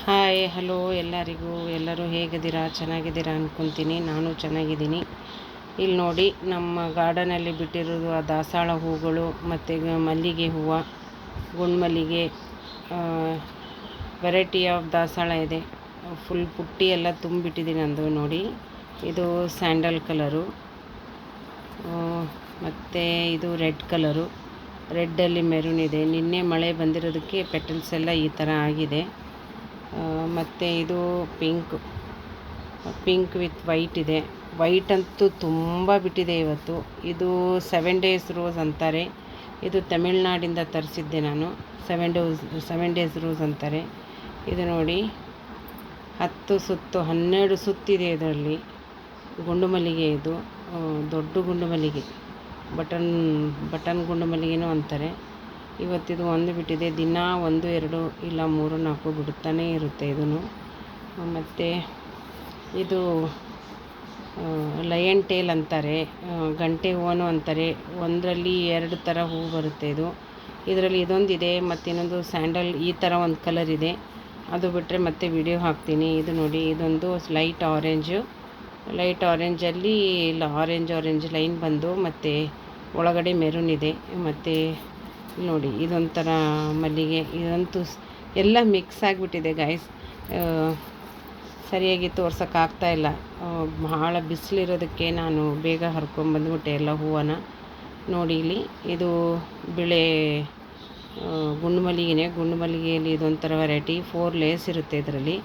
Hi hello ಎಲ್ಲರಿಗೂ. ಎಲ್ಲರೂ ಹೇಗಿದ್ದೀರಾ? ಚೆನ್ನಾಗಿದ್ದೀರಾ ಅಂದ್ಕೊತೀನಿ. ನಾನು ಚೆನ್ನಾಗಿದ್ದೀನಿ. ಇಲ್ಲಿ ನೋಡಿ, ನಮ್ಮ ಗಾರ್ಡನಲ್ಲಿ ಬಿಟ್ಟಿರೋದು ಆ ದಾಸಾಳ ಹೂಗಳು ಮತ್ತು ಮಲ್ಲಿಗೆ ಹೂವು, ಗುಂಡ್ಮಲ್ಲಿಗೆ, ವೆರೈಟಿ ಆಫ್ ದಾಸಾಳ ಇದೆ. ಫುಲ್ ಪುಟ್ಟಿ ಎಲ್ಲ ತುಂಬಿಟ್ಟಿದ್ದೀನಿ ನಂದು. ನೋಡಿ, ಇದು ಸ್ಯಾಂಡಲ್ ಕಲರು, ಮತ್ತು ಇದು ರೆಡ್ ಕಲರು. ರೆಡ್ಡಲ್ಲಿ ಮೆರೂನ್ ಇದೆ. ನಿನ್ನೆ ಮಳೆ ಬಂದಿರೋದಕ್ಕೆ ಪೆಟಲ್ಸ್ ಎಲ್ಲ ಈ ಥರ ಆಗಿದೆ. ಮತ್ತು ಇದು ಪಿಂಕ್ ವಿತ್ ವೈಟ್ ಇದೆ. ವೈಟ್ ಅಂತೂ ತುಂಬ ಬಿಟ್ಟಿದೆ ಇವತ್ತು. ಇದು 7 ಡೇಸ್ ರೋಸ್ ಅಂತಾರೆ. ಇದು ತಮಿಳ್ನಾಡಿಂದ ತರಿಸಿದ್ದೆ ನಾನು. 7 ಡೇಸ್ ರೋಸ್ ಅಂತಾರೆ. ಇದು ನೋಡಿ, 10 ಸುತ್ತು 12 ಸುತ್ತಿದೆ ಇದರಲ್ಲಿ. ಗುಂಡು ಮಲ್ಲಿಗೆ ಇದು, ದೊಡ್ಡ ಗುಂಡು ಮಲ್ಲಿಗೆ, ಬಟನ್ ಗುಂಡು ಮಲ್ಲಿಗೆನೂ ಅಂತಾರೆ. ಇವತ್ತಿದು ಒಂದು ಬಿಟ್ಟಿದೆ. ದಿನ 1, 2 ಇಲ್ಲ 3, 4 ಬಿಡುತ್ತಾನೇ ಇರುತ್ತೆ ಇದನ್ನು. ಮತ್ತು ಇದು ಲಯನ್ ಟೇಲ್ ಅಂತಾರೆ, ಗಂಟೆ ಹೂವನು ಅಂತಾರೆ. ಒಂದರಲ್ಲಿ 2 ಥರ ಹೂವು ಬರುತ್ತೆ ಇದು. ಇದರಲ್ಲಿ ಇದೊಂದಿದೆ, ಮತ್ತು ಇನ್ನೊಂದು ಸ್ಯಾಂಡಲ್ ಈ ಥರ ಒಂದು ಕಲರ್ ಇದೆ. ಅದು ಬಿಟ್ಟರೆ ಮತ್ತೆ ವಿಡಿಯೋ ಹಾಕ್ತೀನಿ. ಇದು ನೋಡಿ, ಇದೊಂದು ಲೈಟ್ ಆರೆಂಜಲ್ಲಿ ಆರೆಂಜ್ ಲೈನ್ ಬಂದು ಮತ್ತು ಒಳಗಡೆ ಮೆರೂನ್ ಇದೆ. ಮತ್ತು ನೋಡಿ, ಇದೊಂಥರ ಮಲ್ಲಿಗೆ. ಇದಂತೂ ಎಲ್ಲ ಮಿಕ್ಸ್ ಆಗಿಬಿಟ್ಟಿದೆ ಗೈಸ್. ಸರಿಯಾಗಿ ತೋರ್ಸೋಕ್ಕಾಗ್ತಾಯಿಲ್ಲ. ಭಾಳ ಬಿಸಿಲಿರೋದಕ್ಕೆ ನಾನು ಬೇಗ ಹರ್ಕೊಂಬಂದ್ಬಿಟ್ಟೆ ಎಲ್ಲ ಹೂವನ್ನು. ನೋಡಿ, ಇಲ್ಲಿ ಇದು ಬಿಳೆ ಗುಂಡು ಮಲ್ಲಿಗೆಯಲ್ಲಿ ಇದೊಂಥರ ವೆರೈಟಿ. 4 ಲೇಸ್ ಇರುತ್ತೆ ಇದರಲ್ಲಿ.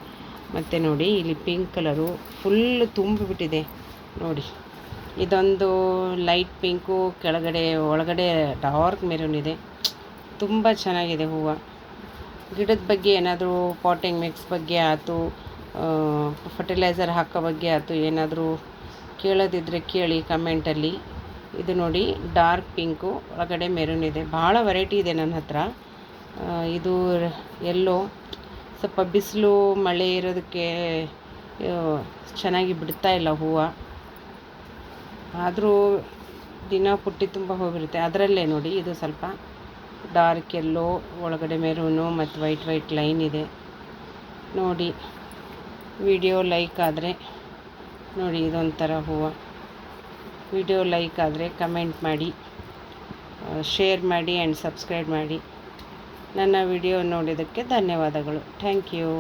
ಮತ್ತು ನೋಡಿ, ಇಲ್ಲಿ ಪಿಂಕ್ ಕಲರು ಫುಲ್ ತುಂಬಿಬಿಟ್ಟಿದೆ ನೋಡಿ. ಇದೊಂದು ಲೈಟ್ ಪಿಂಕು, ಒಳಗಡೆ ಡಾರ್ಕ್ ಮೆರೂನ್ ಇದೆ. ತುಂಬ ಚೆನ್ನಾಗಿದೆ ಹೂವು. ಗಿಡದ ಬಗ್ಗೆ ಏನಾದರೂ ಪಾಟಿಂಗ್ ಮಿಕ್ಸ್ ಬಗ್ಗೆ ಆಯ್ತು, ಫರ್ಟಿಲೈಸರ್ ಹಾಕೋ ಬಗ್ಗೆ ಆಯ್ತು, ಏನಾದರೂ ಕೇಳೋದಿದ್ದರೆ ಕೇಳಿ ಕಮೆಂಟಲ್ಲಿ. ಇದು ನೋಡಿ, ಡಾರ್ಕ್ ಪಿಂಕು, ಒಳಗಡೆ ಮೆರೂನ್ ಇದೆ. ಭಾಳ ವೆರೈಟಿ ಇದೆ ನನ್ನ ಹತ್ರ. ಇದು ಎಲ್ಲೋ ಸ್ವಲ್ಪ ಬಿಸಿಲು ಮಳೆ ಇರೋದಕ್ಕೆ ಚೆನ್ನಾಗಿ ಬಿಡ್ತಾ ಇಲ್ಲ ಹೂವು. ಆದರೂ ದಿನ ಪುಟ್ಟಿ ತುಂಬ ಹೋಗಿರುತ್ತೆ. ಅದರಲ್ಲೇ ನೋಡಿ, ಇದು ಸ್ವಲ್ಪ ಡಾರ್ಕ್ ಎಲ್ಲೋ, ಒಳಗಡೆ ಮೆರೂನು ಮತ್ತು ವೈಟ್ ಲೈನ್ ಇದೆ. ನೋಡಿ, ವಿಡಿಯೋ ಲೈಕ್ ಆದರೆ ನೋಡಿ, ಇದೊಂಥರ ಹೂವು. ವಿಡಿಯೋ ಲೈಕ್ ಆದರೆ ಕಮೆಂಟ್ ಮಾಡಿ, ಶೇರ್ ಮಾಡಿ ಆ್ಯಂಡ್ ಸಬ್ಸ್ಕ್ರೈಬ್ ಮಾಡಿ. ನನ್ನ ವಿಡಿಯೋ ನೋಡಿದ್ದಕ್ಕೆ ಧನ್ಯವಾದಗಳು. Thank you.